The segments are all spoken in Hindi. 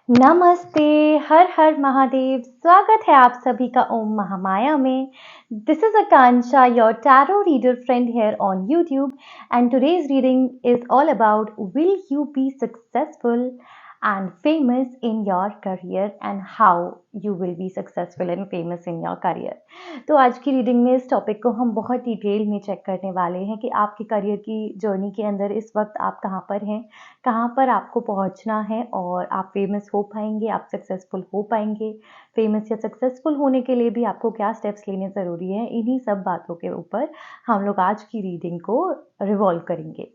नमस्ते, हर हर महादेव। स्वागत है आप सभी का ओम महामाया में। This is Akanksha, your tarot reader friend here on YouTube, and today's reading is all about will you be successful and famous in your career and how you will be successful and famous in your career। तो आज की रीडिंग में इस टॉपिक को हम बहुत डिटेल में चेक करने वाले हैं कि आपके करियर की जर्नी के अंदर इस वक्त आप कहाँ पर हैं, कहाँ पर आपको पहुँचना है और आप फेमस हो पाएंगे, आप सक्सेसफुल हो पाएंगे। फेमस या सक्सेसफुल होने के लिए भी आपको क्या स्टेप्स लेने ज़रूरी हैं, इन्हीं सब बातों के ऊपर हम लोग आज की रीडिंग को रिवॉल्व करेंगे।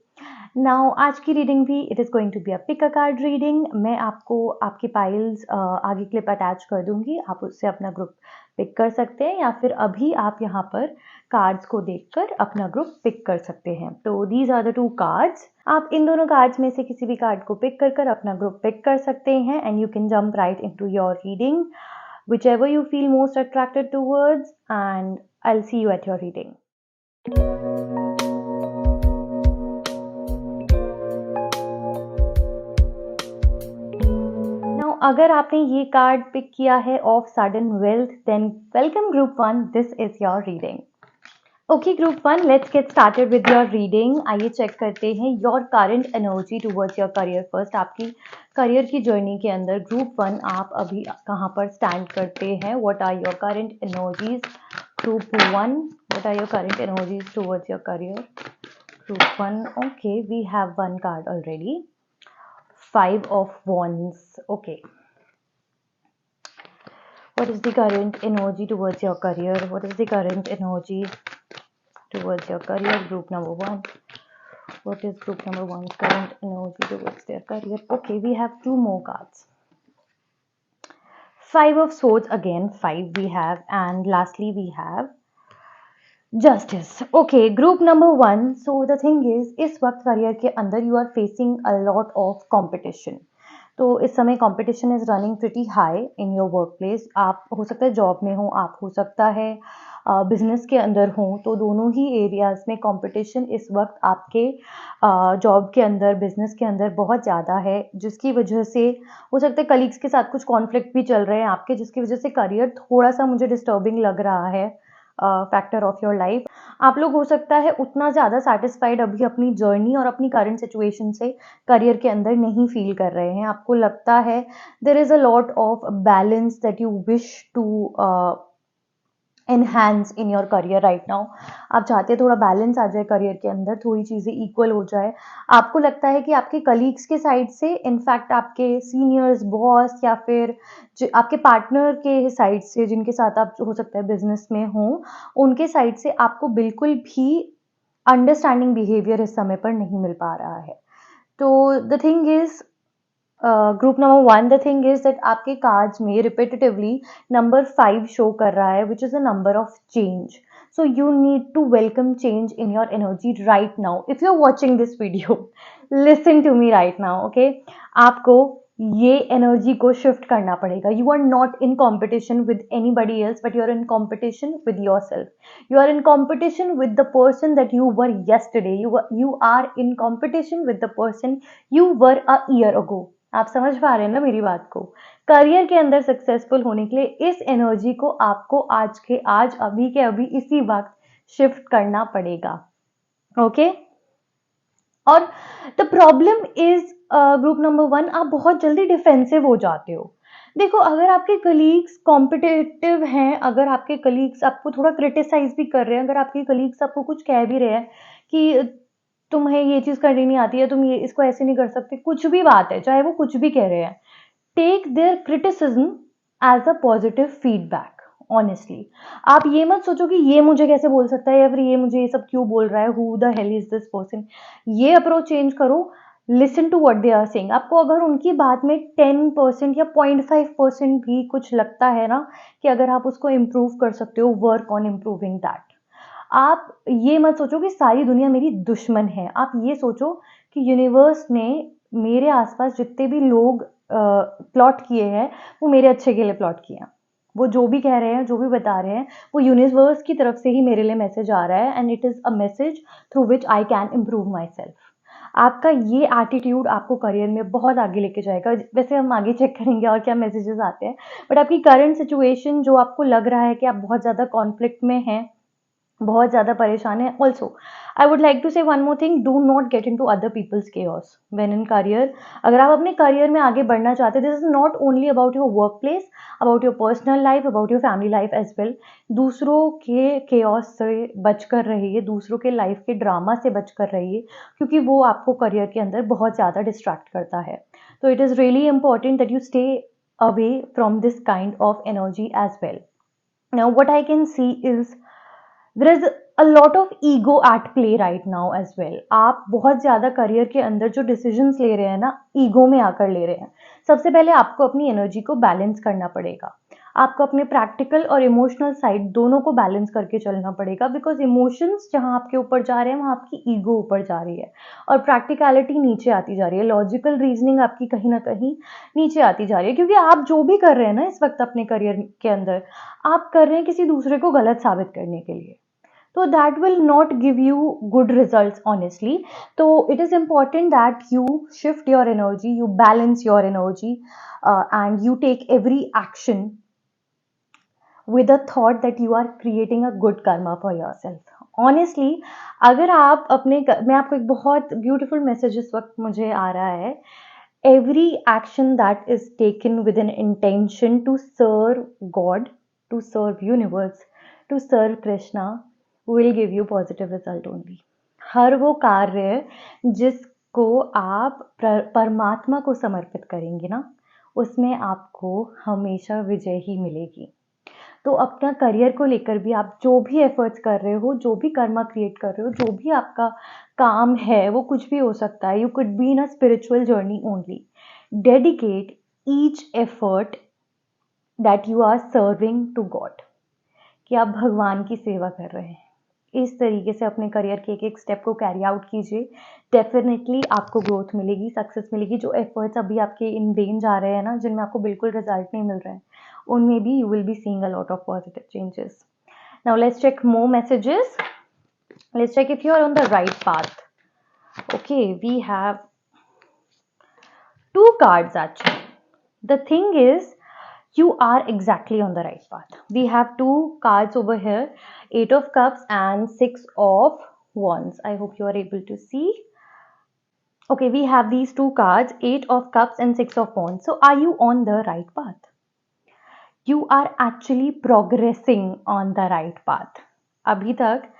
नाउ आज की रीडिंग भी it is going to be a pick a card reading. मैं आपको आपकी पाइल्स आगे क्लिप अटैच कर दूंगी, आप उससे अपना ग्रुप पिक कर सकते हैं या फिर अभी आप यहाँ पर कार्ड्स को देखकर अपना ग्रुप पिक कर सकते हैं। तो these are the two cards. आप इन दोनों कार्ड्स में से किसी भी कार्ड को पिक कर अपना ग्रुप पिक कर सकते हैं and you can jump right into your reading whichever you feel most attracted towards, and I'll see you at your reading. Now, अगर आपने ये कार्ड पिक किया है of sudden wealth, than welcome group 1, this is your reading. Okay group 1, let's get started with your reading. आइए चेक करते हैं your current energy towards your career first. आपकी करियर की जर्नी के अंदर ग्रुप 1 आप अभी कहाँ पर स्टैंड करते हैं? What are your current energies group 1? What are your current energies towards your career group 1? Okay, we have one card already, 5 of Wands. Okay, what is the current energy towards your career? What is the current energy towards your career, group number 1? What is group number 1's current energy towards their career? Okay, we have 2 more cards. 5 of Swords, again 5 we have, and lastly we have Justice. Okay, group number 1. So the thing is, इस वक्त करियर के अंदर you are facing a lot of competition. तो इस समय competition is running pretty high in your work place. आप हो सकता है जॉब में हो, आप हो सकता है बिजनेस के अंदर हो, तो दोनों ही एरियाज में कंपटीशन इस वक्त आपके जॉब के अंदर, बिजनेस के अंदर बहुत ज़्यादा है, जिसकी वजह से हो सकता है कलीग्स के साथ कुछ कॉन्फ्लिक्ट भी चल रहे हैं आपके, जिसकी वजह से करियर थोड़ा सा मुझे डिस्टर्बिंग लग रहा है फैक्टर ऑफ योर लाइफ। आप लोग हो सकता है उतना ज़्यादा सेटिस्फाइड अभी अपनी जर्नी और अपनी करंट सिचुएशन से करियर के अंदर नहीं फील कर रहे हैं। आपको लगता है there is a lot of balance that you wish to enhance in your career right now. आप चाहते हैं थोड़ा बैलेंस आ जाए करियर के अंदर, थोड़ी चीज़ें इक्वल हो जाए। आपको लगता है कि आपके कलीग्स के साइड से, इनफैक्ट आपके सीनियर्स, बॉस या फिर जो आपके पार्टनर के साइड से, जिनके साथ आप हो सकता है बिजनेस में हो, उनके साइड से आपको बिल्कुल भी अंडरस्टैंडिंग बिहेवियर इस समय पर नहीं मिल पा रहा है। तो the thing is group number 1, the thing is that आपके कार्ड्स में रिपीटेटिवली नंबर 5 शो कर रहा है, which is a number of change. So you need to welcome change in your energy right now. If you are watching this video, listen to me right now, okay? आपको ये एनर्जी को शिफ्ट करना पड़ेगा। You are not in competition with anybody else, but you are in competition with yourself. You are in competition with the person that you were yesterday. You are in competition with the person you were a year ago. आप समझ पा रहे हैं ना मेरी बात को? करियर के अंदर सक्सेसफुल होने के लिए इस एनर्जी को आपको आज के आज, अभी के अभी, इसी वक्त शिफ्ट करना पड़ेगा। ओके? और the problem is group number 1, आप बहुत जल्दी डिफेंसिव हो जाते हो। देखो, अगर आपके कलीग्स कॉम्पिटिटिव हैं, अगर आपके कलीग्स आपको थोड़ा क्रिटिसाइज भी कर रहे हैं, अगर आपके कलीग्स आपको कुछ कह भी रहे हैं कि तुम्हें ये चीज़ करनी नहीं आती है, तुम ये इसको ऐसे नहीं कर सकते, कुछ भी बात है, चाहे वो कुछ भी कह रहे हैं, take their criticism as a positive feedback. Honestly, आप ये मत सोचो कि ये मुझे कैसे बोल सकता है या फिर ये मुझे ये सब क्यों बोल रहा है, who the hell is this person. ये अप्रोच चेंज करो, listen to what they are saying. आपको अगर उनकी बात में 10% या 0.5% भी कुछ लगता है ना, कि अगर आप उसको इम्प्रूव कर सकते हो, वर्क ऑन इम्प्रूविंग दैट। आप ये मत सोचो कि सारी दुनिया मेरी दुश्मन है। आप ये सोचो कि यूनिवर्स ने मेरे आसपास जितने भी लोग प्लॉट किए हैं, वो मेरे अच्छे के लिए प्लॉट किए हैं। वो जो भी कह रहे हैं, जो भी बता रहे हैं, वो यूनिवर्स की तरफ से ही मेरे लिए मैसेज आ रहा है, and it is a message through which I can improve my self. आपका ये एटीट्यूड आपको करियर में बहुत आगे लेके जाएगा। वैसे हम आगे चेक करेंगे और क्या मैसेजेस आते हैं, बट आपकी करंट सिचुएशन जो आपको लग रहा है कि आप बहुत ज़्यादा कॉन्फ्लिक्ट में हैं, बहुत ज़्यादा परेशान है। Also I would like to say one more thing, do not get into other people's chaos when in career. अगर आप अपने करियर में आगे बढ़ना चाहते हैं, this is not only about your work place, about your personal life, about your family life as well. दूसरों के केओस से बच कर रहिए, दूसरों के लाइफ के ड्रामा से बच कर रहिए, क्योंकि वो आपको करियर के अंदर बहुत ज़्यादा डिस्ट्रैक्ट करता है। तो it is really important that you stay away from this kind of energy as well. Now what I can see is there is a lot of ego at play right now as well. आप बहुत ज़्यादा करियर के अंदर जो डिसीजंस ले रहे हैं ना, ईगो में आकर ले रहे हैं। सबसे पहले आपको अपनी एनर्जी को बैलेंस करना पड़ेगा। आपको अपने प्रैक्टिकल और इमोशनल साइड दोनों को बैलेंस करके चलना पड़ेगा, बिकॉज इमोशंस जहाँ आपके ऊपर जा रहे हैं वहाँ आपकी ईगो ऊपर जा रही है और प्रैक्टिकलिटी नीचे आती जा रही है। लॉजिकल रीजनिंग आपकी कहीं ना कहीं नीचे आती जा रही है, क्योंकि आप जो भी कर रहे हैं ना इस वक्त अपने करियर के अंदर, आप कर रहे हैं किसी दूसरे को गलत साबित करने के लिए। So that will not give you good results honestly. So it is important that you shift your energy, you balance your energy, and you take every action with a thought that you are creating a good karma for yourself honestly. अगर आप अपने मैं आपको एक बहुत ब्यूटीफुल मैसेज इस वक्त मुझे आ रहा है, every action that is taken with an intention to serve God, to serve universe, to serve Krishna will give you positive result only. हर वो कार्य जिसको आप परमात्मा को समर्पित करेंगे ना, उसमें आपको हमेशा विजय ही मिलेगी। तो अपना करियर को लेकर भी आप जो भी एफर्ट्स कर रहे हो, जो भी कर्मा क्रिएट कर रहे हो, जो भी आपका काम है, वो कुछ भी हो सकता है। You could be in a spiritual journey only. Dedicate each effort that you are serving to God, कि आप भगवान की सेवा कर रहे हैं। इस तरीके से अपने करियर के एक एक स्टेप को कैरी आउट कीजिए। डेफिनेटली आपको ग्रोथ मिलेगी, सक्सेस मिलेगी। जो एफर्ट्स अभी आपके इन वेन जा रहे हैं ना, जिनमें आपको बिल्कुल रिजल्ट नहीं मिल रहे हैं, उनमें भी you will be seeing a lot of positive changes. Now let's check more messages. Let's check if you are on the right path. Okay, we have two cards actually. The thing is, you are exactly on the right path. We have two cards over here, 8 of cups and 6 of wands. I hope you are able to see. Okay, we have these two cards, 8 of cups and 6 of wands. So are you on the right path? You are actually progressing on the right path. अभी तक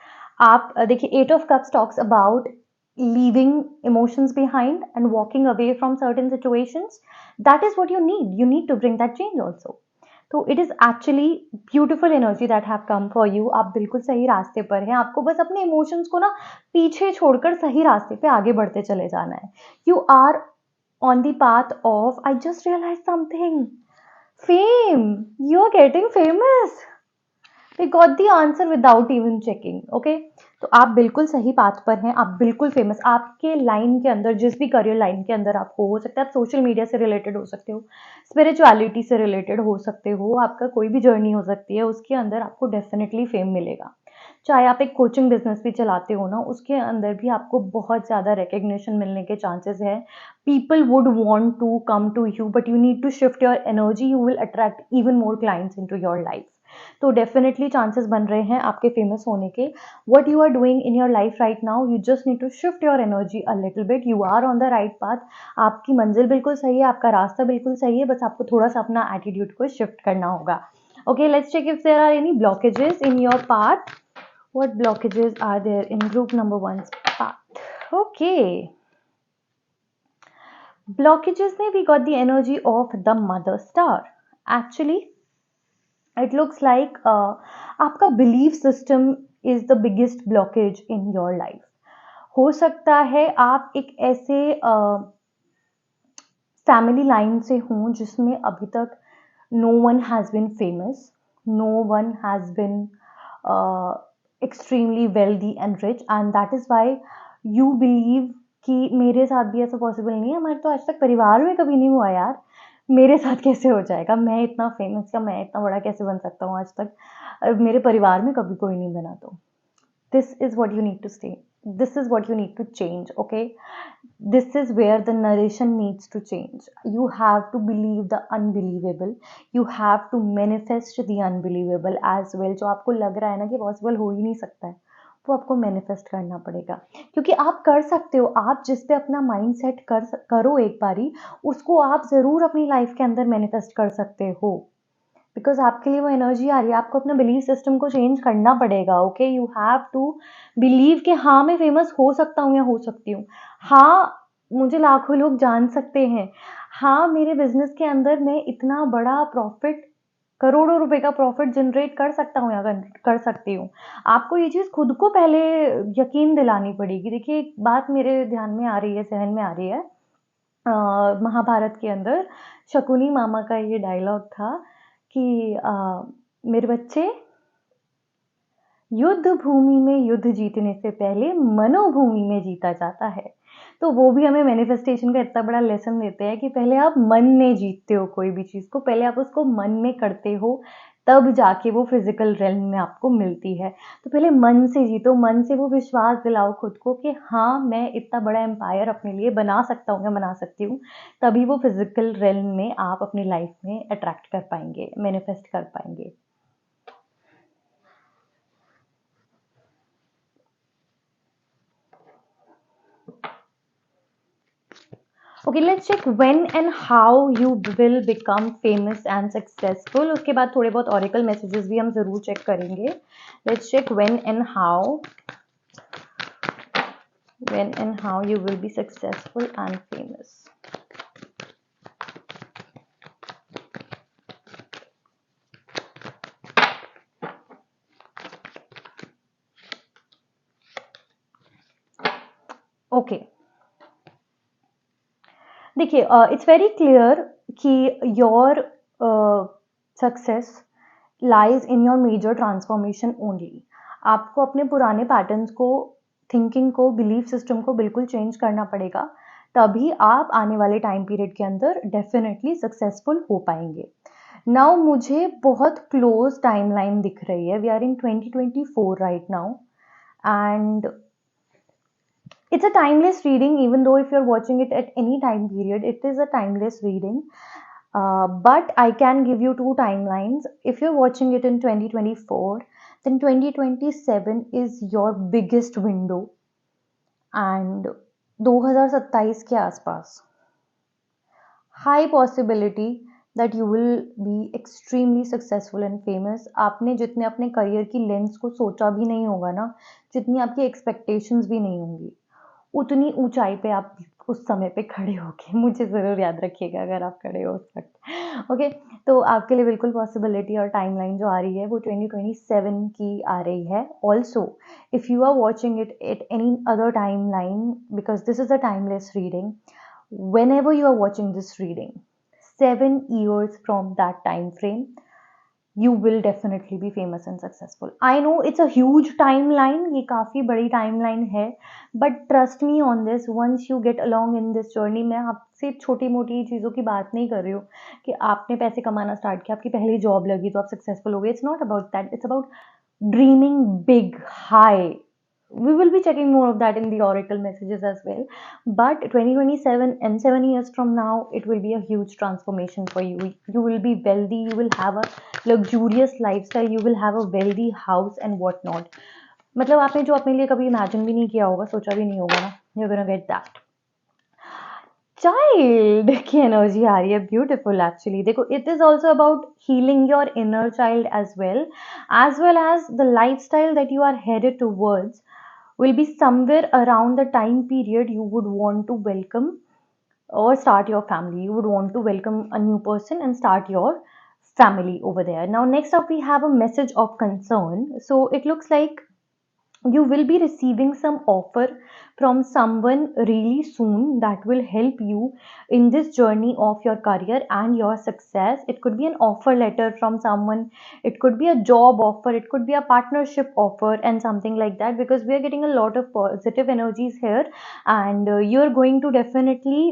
आप देखिए, 8 of cups talks about leaving emotions behind and walking away from certain situations. That is what you need. You need to bring that change also. तो it is actually beautiful energy that have come for you. आप बिल्कुल सही रास्ते पर हैं। आपको बस अपने इमोशंस को ना पीछे छोड़कर सही रास्ते पे आगे बढ़ते चले जाना है। You are on the path of, I just realize something, fame. You are getting famous. We got the answer without even checking. Okay, तो आप बिल्कुल सही पाथ पर हैं। आप बिल्कुल फेमस, आपके लाइन के अंदर, जिस भी करियर लाइन के अंदर आपको हो सकता है, आप सोशल मीडिया से रिलेटेड हो सकते हो, स्पिरिचुअलिटी से रिलेटेड हो सकते हो, आपका कोई भी जर्नी हो सकती है, उसके अंदर आपको डेफिनेटली फेम मिलेगा। चाहे आप एक कोचिंग बिजनेस भी चलाते हो ना, उसके अंदर भी आपको बहुत ज़्यादा रिकग्निशन मिलने के चांसेस है। People would want to come to you, but you need to shift your energy. You will attract even more clients into your life. तो डेफिनेटली चांसेस बन रहे हैं आपके फेमस होने के। What you are doing in your life right now, you just need to shift your energy a little bit. You are on the right path. आपकी मंजिल बिल्कुल सही है, आपका रास्ता बिल्कुल सही है, बस आपको थोड़ा सा अपना एटीट्यूड को शिफ्ट करना होगा। Okay, let's check if there are any blockages in your path. What blockages are there in group number 1's path? Okay. Blockages में we got the energy of the mother star. Actually, it looks like आपका belief system is the biggest blockage in your life. हो सकता है आप एक ऐसे फैमिली लाइन से हों जिसमें अभी तक no one has been famous, no one has been extremely wealthy and rich, and that is why you believe कि मेरे साथ भी ऐसा पॉसिबल नहीं है। हमारे तो आज तक परिवार में कभी नहीं हुआ यार, मेरे साथ कैसे हो जाएगा? मैं इतना फेमस या मैं इतना बड़ा कैसे बन सकता हूँ? आज तक मेरे परिवार में कभी कोई नहीं बना। तो this is what you need to stay this is what you need to change. Okay, this is where the narration needs to change. You have to believe the unbelievable. You have to manifest the unbelievable as well. जो आपको लग रहा है ना कि पॉसिबल हो ही नहीं सकता है, वो आपको मैनिफेस्ट करना पड़ेगा, क्योंकि आप कर सकते हो। आप जिस पे अपना माइंड सेट करो एक बारी, उसको आप ज़रूर अपनी लाइफ के अंदर मैनिफेस्ट कर सकते हो, बिकॉज आपके लिए वो एनर्जी आ रही है। आपको अपना बिलीफ सिस्टम को चेंज करना पड़ेगा। Okay, you have to believe कि हाँ मैं फेमस हो सकता हूँ या हो सकती हूँ, हाँ मुझे लाखों लोग जान सकते हैं, हाँ मेरे बिजनेस के अंदर मैं इतना बड़ा प्रॉफिट, करोड़ों रुपए का प्रॉफिट जनरेट कर सकता हूँ या कर सकती हूँ। आपको ये चीज़ खुद को पहले यकीन दिलानी पड़ेगी। देखिए, एक बात मेरे ध्यान में आ रही है, जहन में आ रही है। महाभारत के अंदर शकुनी मामा का ये डायलॉग था कि मेरे बच्चे, युद्ध भूमि में युद्ध जीतने से पहले मनोभूमि में जीता जाता है। तो वो भी हमें मैनिफेस्टेशन का इतना बड़ा लेसन देते हैं कि पहले आप मन में जीतते हो कोई भी चीज़ को, पहले आप उसको मन में करते हो, तब जाके वो फिजिकल रेल्म में आपको मिलती है। तो पहले मन से जीतो, मन से वो विश्वास दिलाओ खुद को कि हाँ मैं इतना बड़ा एम्पायर अपने लिए बना सकता हूँ या बना सकती हूँ। तभी वो फिजिकल रेल्म में आप अपनी लाइफ में अट्रैक्ट कर पाएंगे, मैनिफेस्ट कर पाएंगे। Okay, let's check when and how you will become famous and successful. उसके बाद थोड़े बहुत ऑरिकल मैसेजेस भी हम जरूर चेक करेंगे। Let's check when and how you will be successful and famous. Okay, देखिए, इट्स वेरी क्लियर कि your success lies in your major transformation only. आपको अपने पुराने पैटर्न्स को, थिंकिंग को, बिलीफ सिस्टम को बिल्कुल चेंज करना पड़ेगा, तभी आप आने वाले टाइम पीरियड के अंदर डेफिनेटली सक्सेसफुल हो पाएंगे। नाउ मुझे बहुत क्लोज टाइमलाइन दिख रही है। We are in 2024 right now, and it's a timeless reading. Even though if you're watching it at any time period, it is a timeless reading. But I can give you two timelines. If you're watching it in 2024, then 2027 is your biggest window, and 2027 के आसपास high possibility that you will be extremely successful and famous. आपने जितने अपने करियर की लेंस को सोचा भी नहीं होगा ना, जितनी आपकी एक्सपेक्टेशंस भी नहीं होंगी, उतनी ऊंचाई पे आप उस समय पे खड़े होगे। मुझे ज़रूर याद रखिएगा अगर आप खड़े हो उस वक्त। ओके, तो आपके लिए बिल्कुल पॉसिबिलिटी और टाइमलाइन जो आ रही है वो 2027 की आ रही है। Also if you are watching it at any other timeline, because this is a timeless reading, whenever you are watching this reading, 7 years from that time frame, you will definitely be famous and successful. I know it's a huge timeline, ये काफ़ी बड़ी timeline है, but trust me on this, once you get along in this journey, मैं आपसे छोटी मोटी चीज़ों की बात नहीं कर रही हूँ कि आपने पैसे कमाना स्टार्ट किया, आपकी पहली जॉब लगी तो आप सक्सेसफुल हो गए। It's not about that, it's about dreaming big, high. We will be checking more of that in the oracle messages as well, but 2027 and 7 years from now, it will be a huge transformation for you. You will be wealthy, you will have a luxurious lifestyle, you will have a wealthy house and what not. मतलब आपने जो अपने लिए कभी इमेजिन भी नहीं किया होगा, सोचा भी नहीं होगा ना, you're gonna get that. Child की एनर्जी आ रही है, ब्यूटिफुल। एक्चुअली देखो, it is also about healing your inner child as well as the lifestyle that you are headed towards will be somewhere around the time period you would want to welcome or start your family. You would want to welcome a new person and start your family over there. Now next up we have a message of concern. So it looks like you will be receiving some offer from someone really soon that will help you in this journey of your career and your success. It could be an offer letter from someone, it could be a job offer, it could be a partnership offer and something like that, because we are getting a lot of positive energies here, and you're going to definitely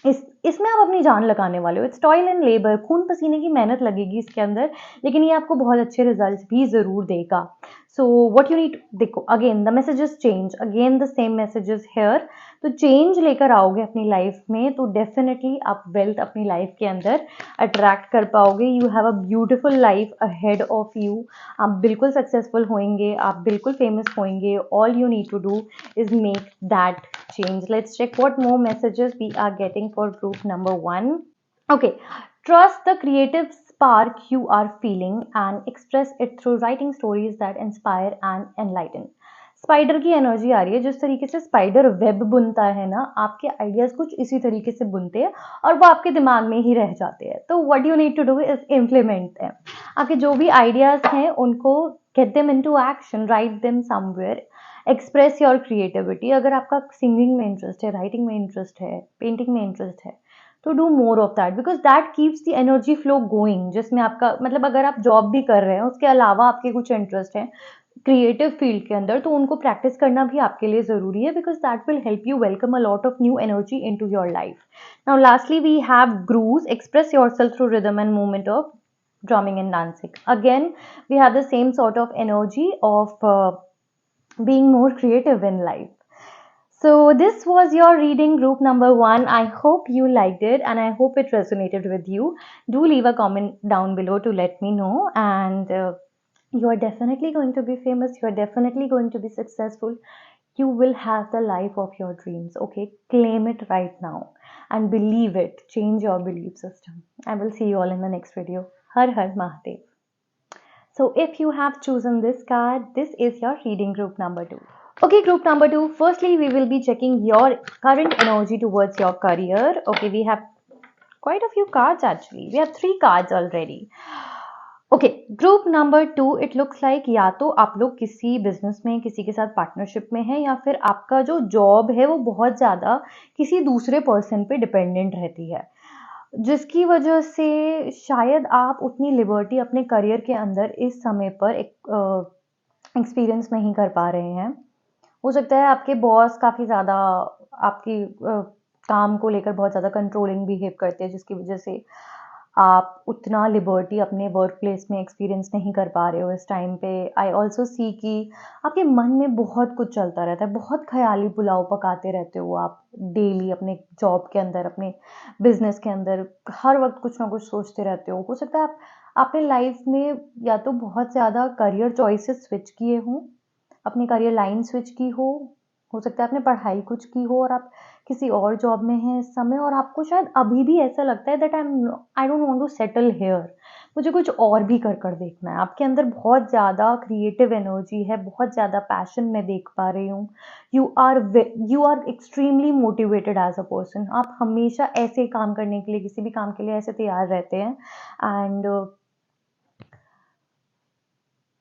is इसमें आप अपनी जान लगाने वाले हो। इट्स टॉयल एंड लेबर, खून पसीने की मेहनत लगेगी इसके अंदर, लेकिन ये आपको बहुत अच्छे रिजल्ट्स भी ज़रूर देगा। सो व्हाट यू नीड, देखो again the messages change, again the same messages here. तो चेंज लेकर आओगे अपनी लाइफ में तो डेफिनेटली आप वेल्थ अपनी लाइफ के अंदर अट्रैक्ट कर पाओगे। You have a beautiful life ahead of you. आप बिल्कुल सक्सेसफुल होंगे, आप बिल्कुल फेमस होंगे। All you need to do is make that change. Let's check what more messages we are getting for group number 1. Okay, trust the creative spark you are feeling and express it through writing stories that inspire and enlighten. Spider की एनर्जी आ रही है, जिस तरीके से स्पाइडर वेब बुनता है ना, आपके आइडियाज कुछ इसी तरीके से बुनते हैं और वो आपके दिमाग में ही रह जाते हैं। तो what you need to do is implement them. आपके जो भी आइडियाज हैं उनको get them into action, write them somewhere, express your creativity. अगर आपका सिंगिंग में इंटरेस्ट है, राइटिंग में इंटरेस्ट है, पेंटिंग में इंटरेस्ट है, तो do more of that because that keeps the energy flow going. जिसमें आपका मतलब अगर आप जॉब भी कर रहे हैं उसके अलावा आपके कुछ इंटरेस्ट है क्रिएटिव फील्ड के अंदर, तो उनको प्रैक्टिस करना भी आपके लिए ज़रूरी है because that will help you welcome a lot of new energy into your life. Now lastly we have grooves, express yourself through rhythm and movement of drumming and dancing. Again, we have the same sort of energy of being more creative in life. So this was your reading group number 1. I hope you liked it and I hope it resonated with you. Do leave a comment down below to let me know, and you are definitely going to be famous, you are definitely going to be successful. You will have the life of your dreams. Okay, claim it right now and believe it. Change your belief system. I will see you all in the next video. Har Har Mahadev. So if you have chosen this card, this is your reading group number 2. Okay, group number 2. Firstly, we will be checking your current energy towards your career. Okay, we have quite a few cards actually. We have 3 cards already. Okay, group number 2, it looks like या तो आप लोग किसी बिजनेस में किसी के साथ पार्टनरशिप में हैं या फिर आपका जो जॉब है वो बहुत ज़्यादा किसी दूसरे पर्सन पे डिपेंडेंट रहती है, जिसकी वजह से शायद आप उतनी लिबर्टी अपने करियर के अंदर इस समय पर एक्सपीरियंस नहीं कर पा रहे हैं। हो सकता है आपके बॉस काफ़ी ज़्यादा आपकी काम को लेकर बहुत ज़्यादा कंट्रोलिंग बिहेव करते हैं, जिसकी वजह से आप उतना लिबर्टी अपने वर्क प्लेस में एक्सपीरियंस नहीं कर पा रहे हो इस टाइम पे। आई ऑल्सो सी कि आपके मन में बहुत कुछ चलता रहता है, बहुत ख्याली पुलाव पकाते रहते हो आप डेली अपने जॉब के अंदर, अपने बिजनेस के अंदर, हर वक्त कुछ ना कुछ सोचते रहते हो सकता है आप अपने लाइफ में या तो बहुत ज़्यादा करियर चॉइसेस स्विच किए हों, अपनी करियर लाइन स्विच की हो सकता है आपने पढ़ाई कुछ की हो और आप किसी और जॉब में हैं इस समय, और आपको शायद अभी भी ऐसा लगता है that I don't want to settle here, मुझे कुछ और भी कर कर देखना है। आपके अंदर बहुत ज़्यादा क्रिएटिव एनर्जी है, बहुत ज़्यादा पैशन मैं देख पा रही हूँ। You are extremely motivated as a person. आप हमेशा ऐसे काम करने के लिए, किसी भी काम के लिए ऐसे तैयार रहते हैं। एंड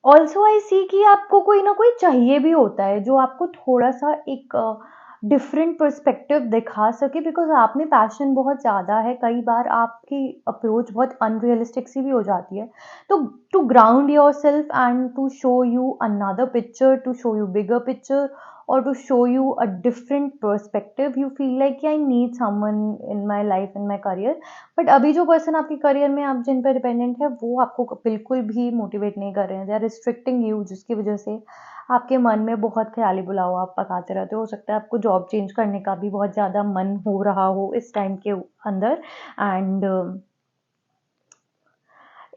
ऑल्सो आई सी कि आपको कोई ना कोई चाहिए भी होता है जो आपको थोड़ा सा एक डिफरेंट पर्सपेक्टिव दिखा सके, बिकॉज आप में पैशन बहुत ज़्यादा है। कई बार आपकी अप्रोच बहुत अनरियलिस्टिक सी भी हो जाती है। तो to ground yourself and to show you another picture, to show you bigger picture और to show you a different perspective, you feel like I need someone in my life, in my career. But अभी जो पर्सन आपके करियर में आप जिन पर डिपेंडेंट है वो आपको बिल्कुल भी मोटिवेट नहीं कर रहे हैं, दे आर रिस्ट्रिक्टिंग यू, जिसकी वजह से आपके मन में बहुत ख्याली पुलाव आप पकाते रहते हो सकता है आपको जॉब चेंज करने का भी बहुत ज़्यादा मन हो रहा हो इस टाइम के अंदर। And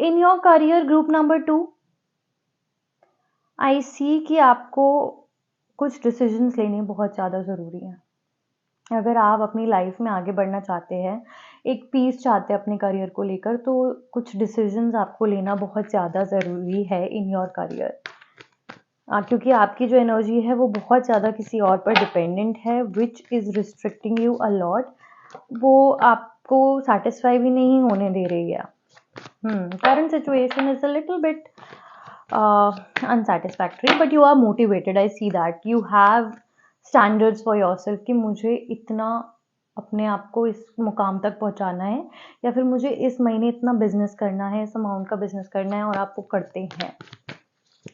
in your career group number 2, आई सी कि आपको कुछ डिसीजंस लेने बहुत ज़्यादा ज़रूरी हैं। अगर आप अपनी लाइफ में आगे बढ़ना चाहते हैं, एक पीस चाहते हैं अपने करियर को लेकर, तो कुछ डिसीजंस आपको लेना बहुत ज़्यादा ज़रूरी है इन योर करियर। क्योंकि आपकी जो एनर्जी है वो बहुत ज़्यादा किसी और पर डिपेंडेंट है, which is restricting you a lot. वो आपको सेटिस्फाई भी नहीं होने दे रही है। Current situation is a little bit unsatisfactory but you are motivated. I see that you have standards for yourself कि मुझे इतना अपने आप को इस मुकाम तक पहुंचाना है या फिर मुझे इस महीने इतना बिजनेस करना है, इस अमाउंट का बिजनेस करना है, और आप वो करते हैं।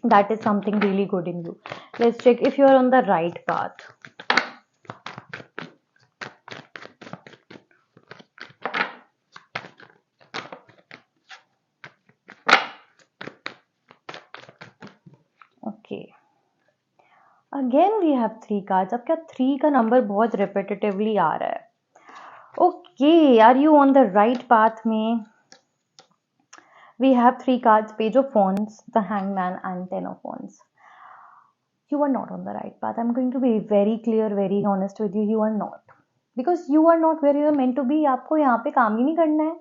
That is something really good in you. Let's check if you are on the right path. Okay, again we have 3 cards. आपका 3 का नंबर बहुत रिपीटेटिवली आ रहा है। Okay, are you on the right path में? We have 3 cards, Page of Wands, the Hangman and 10 of Wands. You are not on the right path. I'm going to be very clear, very honest with you. You are not. Because you are not where you are meant to be. आपको यहाँ पे काम ही नहीं करना है,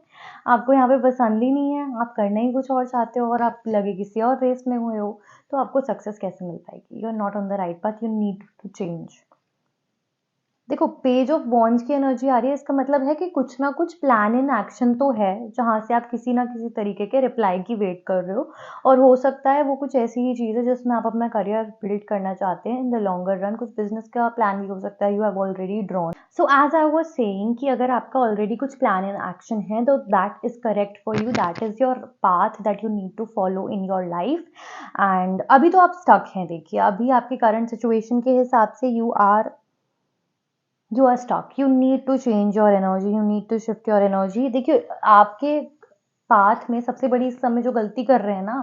आपको यहाँ पे पसंद ही नहीं है, आप करना ही कुछ और चाहते हो और आप लगे किसी और रेस में हुए हो, तो आपको सक्सेस कैसे मिल पाएगी? You are not on the right path, you need to change. देखो, पेज ऑफ वॉन्ड्स की एनर्जी आ रही है, इसका मतलब है कि कुछ ना कुछ प्लान इन एक्शन तो है, जहाँ से आप किसी ना किसी तरीके के रिप्लाई की वेट कर रहे हो, और हो सकता है वो कुछ ऐसी ही चीज़ है जिसमें आप अपना करियर बिल्ड करना चाहते हैं इन द लॉन्गर रन। कुछ बिजनेस का प्लान भी हो सकता है, you have already drawn. So as I was saying कि अगर आपका ऑलरेडी कुछ प्लान इन एक्शन है तो that is correct for you, that is your path that you need to follow in your life. And अभी तो आप स्टक हैं, देखिए अभी आपकी करंट सिचुएशन के हिसाब से you are stuck. You need to change your energy, you need to shift your energy. देखिए, आपके पाथ में सबसे बड़ी इस समय जो गलती कर रहे हैं ना,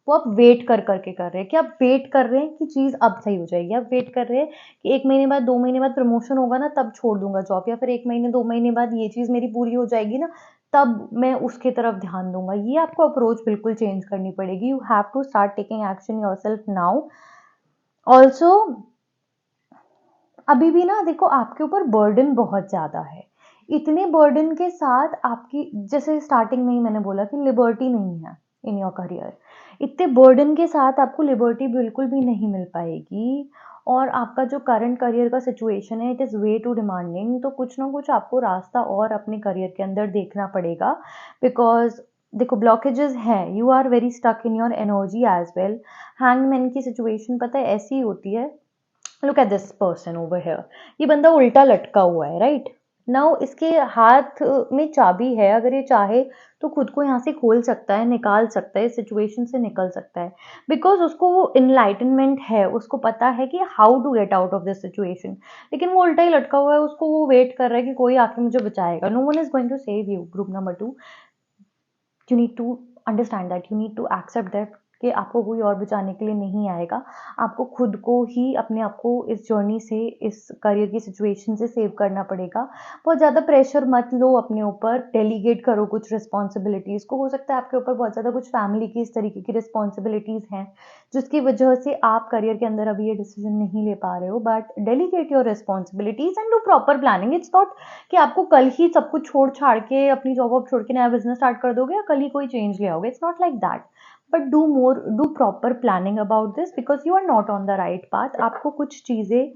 वो आप वेट कर करके कर रहे हैं, कि आप वेट कर रहे हैं कि चीज़ अब सही हो जाएगी, आप वेट कर रहे हैं कि 1 महीने बाद 2 महीने बाद प्रमोशन होगा ना तब छोड़ दूंगा जॉब, या फिर 1 महीने 2 महीने बाद ये चीज़ मेरी पूरी हो जाएगी ना तब मैं उसकी तरफ ध्यान दूंगा। ये आपको अप्रोच बिल्कुल चेंज करनी पड़ेगी। You have to start taking action yourself now. Also अभी भी ना देखो, आपके ऊपर बर्डन बहुत ज़्यादा है। इतने बर्डन के साथ आपकी, जैसे स्टार्टिंग में ही मैंने बोला कि लिबर्टी नहीं है इन योर करियर, इतने बर्डन के साथ आपको लिबर्टी बिल्कुल भी नहीं मिल पाएगी। और आपका जो करंट करियर का सिचुएशन है, it is way too demanding, तो कुछ ना कुछ आपको रास्ता और अपने करियर के अंदर देखना पड़ेगा। बिकॉज देखो, ब्लॉकेजेस हैं, you are very stuck in your energy as well. Hangman की सिचुएशन पता है ऐसी होती है, look at this person over here, ये बंदा उल्टा लटका हुआ है, राइट नाउ इसके हाथ में चाबी है, अगर ये चाहे तो खुद को यहाँ से खोल सकता है, निकाल सकता है, इस सिचुएशन से निकल सकता है, बिकॉज उसको वो इनलाइटनमेंट है, उसको पता है कि how to get out of this situation. लेकिन वो उल्टा ही लटका हुआ है, उसको वो वेट कर रहा है कि कोई आके मुझे बचाएगा। No one is going to save you. Group number 2, you need to understand that, you need to accept that कि आपको कोई और बचाने के लिए नहीं आएगा। आपको खुद को ही अपने आप को इस जर्नी से, इस करियर की सिचुएशन से सेव करना पड़ेगा। बहुत ज़्यादा प्रेशर मत लो अपने ऊपर, डेलीगेट करो कुछ रिस्पॉन्सिबिलिटीज़ को। हो सकता है आपके ऊपर बहुत ज़्यादा कुछ फैमिली की इस तरीके की रिस्पॉन्सिबिलिटीज़ हैं जिसकी वजह से आप करियर के अंदर अभी ये डिसीजन नहीं ले पा रहे हो, but delegate your responsibilities and do proper planning. It's not कि आपको कल ही सब कुछ छोड़ छाड़ के, अपनी जॉब वॉब छोड़ के नया बिजनेस स्टार्ट कर दोगे या कल ही कोई चेंज ले आओगे। It's not like that, but do proper planning about this, because you are not on the right path. आपको कुछ चीज़ें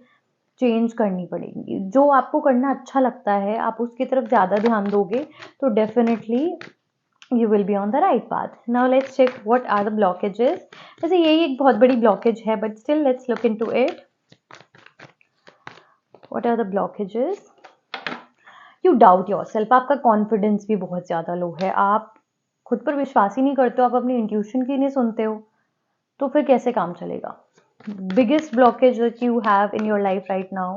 चेंज करनी पड़ेंगी। जो आपको करना अच्छा लगता है, आप उसकी तरफ ज़्यादा ध्यान दोगे तो definitely you will be on the right path. Now let's check what are the blockages. वैसे यही एक बहुत बड़ी blockage है, but still let's look into it. What are the blockages? You doubt yourself. आपका confidence भी बहुत ज़्यादा लो है, आप खुद पर विश्वास ही नहीं करते हो, आप अपनी इंट्यूशन की नहीं सुनते हो, तो फिर कैसे काम चलेगा? Biggest blockage that you have in your life right now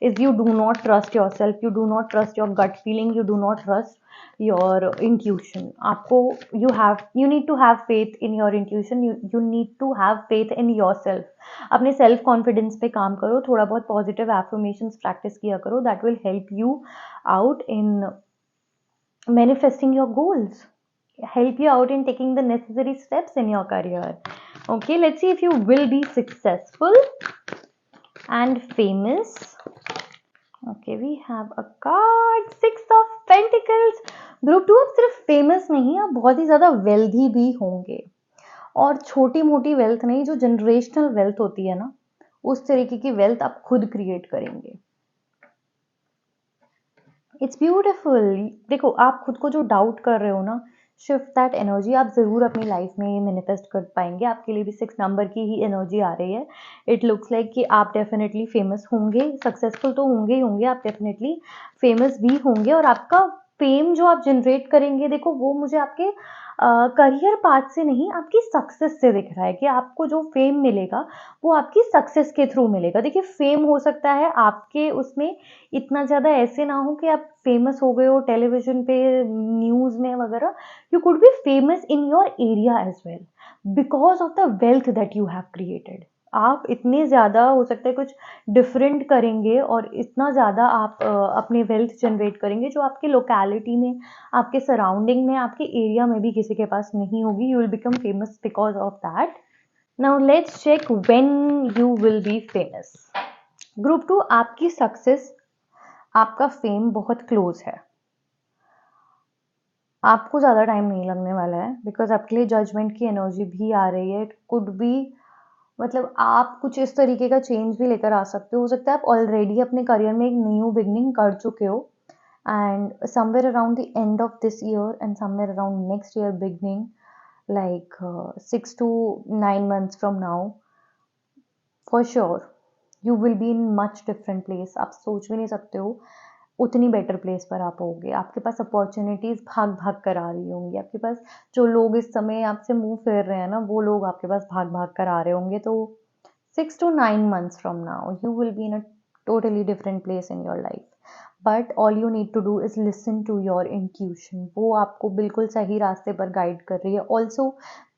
is you do not trust yourself, you do not trust your gut feeling, you do not trust your intuition. आपको you need to have faith in your intuition, you need to have faith in yourself. अपने सेल्फ कॉन्फिडेंस पे काम करो, थोड़ा बहुत पॉजिटिव एफर्मेशंस प्रैक्टिस किया करो, that will help you out in manifesting your goals, help you out in taking the necessary steps in your career. Okay, let's see if you will be successful and famous. Okay, we have a card, 6 of Pentacles. Group 2, आप सिर्फ फेमस नहीं, आप बहुत ही ज़्यादा वेल्दी भी होंगे, और छोटी मोटी वेल्थ नहीं, जो जनरेशनल वेल्थ होती है ना, उस तरीके की वेल्थ आप खुद क्रिएट करेंगे। It's beautiful. देखो, आप खुद को जो डाउट कर रहे हो ना, शिफ्ट दैट एनर्जी, आप ज़रूर अपनी लाइफ में मैनिफेस्ट कर पाएंगे। आपके लिए भी 6 नंबर की ही एनर्जी आ रही है। इट लुक्स लाइक कि आप डेफिनेटली फेमस होंगे, सक्सेसफुल तो होंगे ही होंगे, आप डेफिनेटली फेमस भी होंगे, और आपका फेम जो आप जनरेट करेंगे, देखो वो मुझे आपके करियर पाथ से नहीं, आपकी सक्सेस से दिख रहा है कि आपको जो फेम मिलेगा वो आपकी सक्सेस के थ्रू मिलेगा। देखिए, फेम हो सकता है आपके उसमें इतना ज़्यादा ऐसे ना हो कि आप फेमस हो गए हो टेलीविजन पे, न्यूज़ में वगैरह। You could be famous in your area as well because of the wealth that you have created. आप इतने ज़्यादा हो सकता है कुछ डिफरेंट करेंगे और इतना ज़्यादा आप अपने वेल्थ जनरेट करेंगे जो आपके लोकेलिटी में, आपके सराउंडिंग में, आपके एरिया में भी किसी के पास नहीं होगी. You will become famous because of that. Now let's check when you will be famous. Group 2, आपकी सक्सेस, आपका फेम बहुत क्लोज है. आपको ज़्यादा टाइम नहीं लगने वाला है बिकॉज आपके लिए जजमेंट की एनर्जी भी आ रही है. इट कुड बी, मतलब आप कुछ इस तरीके का चेंज भी लेकर आ सकते हो सकता है आप ऑलरेडी अपने करियर में एक न्यू बिगनिंग कर चुके हो and somewhere around the end of this year and somewhere around next year beginning, like 6 to 9 months from now, for sure you will be in much different place. आप सोच भी नहीं सकते हो उतनी बेटर प्लेस पर आप होगे. आपके पास अपॉर्चुनिटीज भाग भाग कर आ रही होंगी. आपके पास जो लोग इस समय आपसे मुंह फेर रहे हैं ना, वो लोग आपके पास भाग भाग कर आ रहे होंगे. तो 6 to 9 months from now you will be in a totally different place in your life. But all you need to do is listen to your intuition. वो आपको बिल्कुल सही रास्ते पर गाइड कर रही है. Also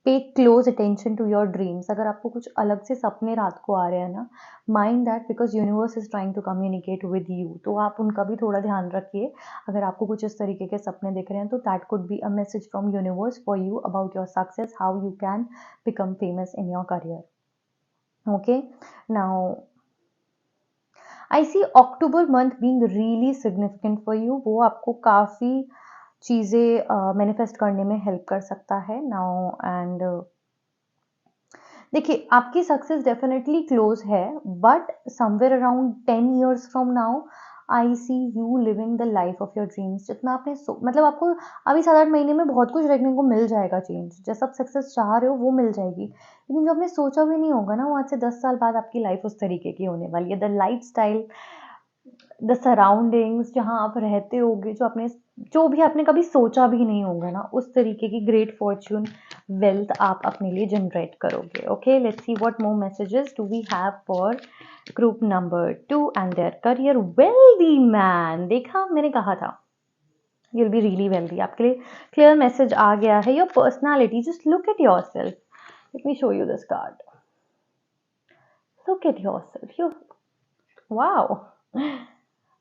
pay close attention to your dreams. अगर आपको कुछ अलग से सपने रात को आ रहे हैं ना, mind that because universe is trying to communicate with you. तो आप उनका भी थोड़ा ध्यान रखिए. अगर आपको कुछ इस तरीके के सपने दिख रहे हैं तो that could be a message from universe for you about your success, how you can become famous in your career. Okay, now I see October month being really significant for you. वो आपको काफ़ी चीज़ें मैनिफेस्ट करने में हेल्प कर सकता है. नाउ एंड देखिए, आपकी सक्सेस डेफिनेटली क्लोज है but somewhere around 10 years from now I see you living the life of your dreams. जितना आपने मतलब आपको अभी 7-8 महीने में बहुत कुछ देखने को मिल जाएगा. चेंज जैसा आप सक्सेस चाह रहे हो वो मिल जाएगी, लेकिन जो आपने सोचा भी नहीं होगा ना, वो आज से 10 साल बाद आपकी लाइफ उस तरीके की होने वाली है. The life style, the surroundings जहाँ आप रहते होगे, जो भी आपने कभी सोचा भी नहीं होगा ना, उस तरीके की ग्रेट फॉर्च्यून, वेल्थ आप अपने लिए जनरेट करोगे. Okay, let's see what more messages do we have for group number 2 and their career. Wealthy man, देखा मैंने कहा था you'll be really wealthy. आपके लिए क्लियर मैसेज आ गया है. Your personality, just look at yourself. Let me show you this card. Look at yourself. You, wow.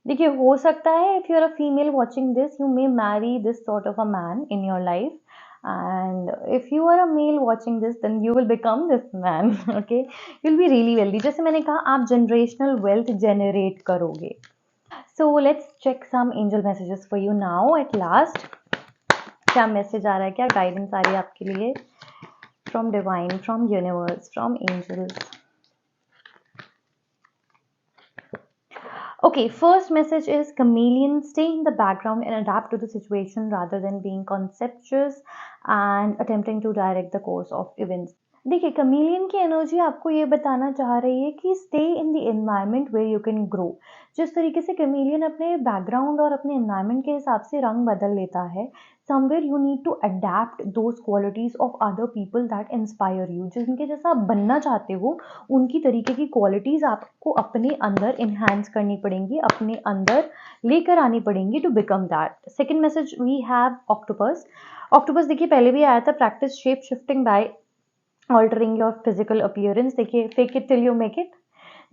देखिए, हो सकता है if you are a female watching this, you may marry this sort of a man in your life, and if you are a male watching this then you will become this man. Okay, you will be really wealthy. जैसे मैंने कहा, आप जनरेशनल वेल्थ जनरेट करोगे. So let's check some angel messages for you now at last. क्या मैसेज आ रहा है, क्या गाइडेंस आ रही है आपके लिए from divine, from universe, from angels. Okay, first message is chameleon, stay in the background and adapt to the situation rather than being conceptuous and attempting to direct the course of events. देखिए, कमीलियन की एनर्जी आपको ये बताना चाह रही है कि stay in the environment where you can grow. जिस तरीके से कमीलियन अपने बैकग्राउंड और अपने एनवायरनमेंट के हिसाब से रंग बदल लेता है, somewhere you need to adapt those qualities of other people that inspire you. जिनके जैसा आप बनना चाहते हो, उनकी तरीके की क्वालिटीज आपको अपने अंदर इन्हांस करनी पड़ेंगी, अपने अंदर लेकर आनी पड़ेंगी to become that. Second message we have octopus. Octopus देखिए पहले भी आया था. Practice shape shifting by altering your physical appearance. देखिए, fake it till you make it.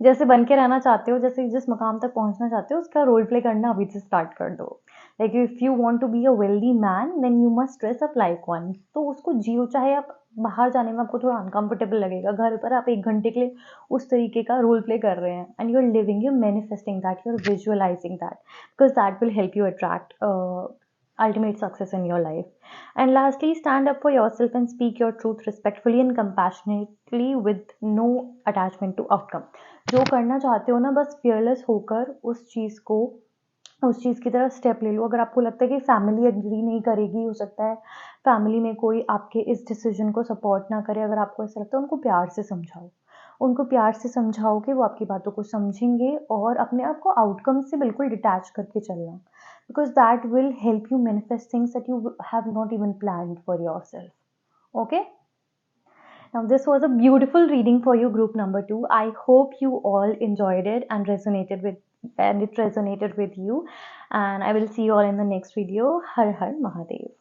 जैसे बन के रहना चाहते हो, जैसे जिस मकाम तक पहुंचना चाहते हो, उसका रोल प्ले करना अभी से स्टार्ट कर दो. Like if you want to be a wealthy man then you must dress up like one. तो उसको जियो. चाहे आप बाहर जाने में आपको थोड़ा अनकंफर्टेबल लगेगा, घर पर आप 1 घंटे के लिए उस तरीके का रोल प्ले कर रहे हैं and you are living, you are manifesting that, you are visualizing that, because that will help you attract ultimate success in your life. And lastly, stand up for yourself and speak your truth respectfully and compassionately with no attachment to outcome. जो करना चाहते हो ना, बस fearless होकर उस चीज़ की तरफ स्टेप ले लो. अगर आपको लगता है कि फैमिली एग्री नहीं करेगी, हो सकता है फैमिली में कोई आपके इस डिसीजन को सपोर्ट ना करे, अगर आपको ऐसा लगता है, उनको प्यार से समझाओ. उनको प्यार से समझाओ कि वो आपकी बातों को समझेंगे और अपने आप को आउटकम से बिल्कुल डिटैच करके चलना, because that will help you manifest things that you have not even planned for yourself. Okay, now this was a beautiful reading for you, group number 2. I hope you all enjoyed it and it resonated with you, and I will see you all in the next video. Har Har Mahadev.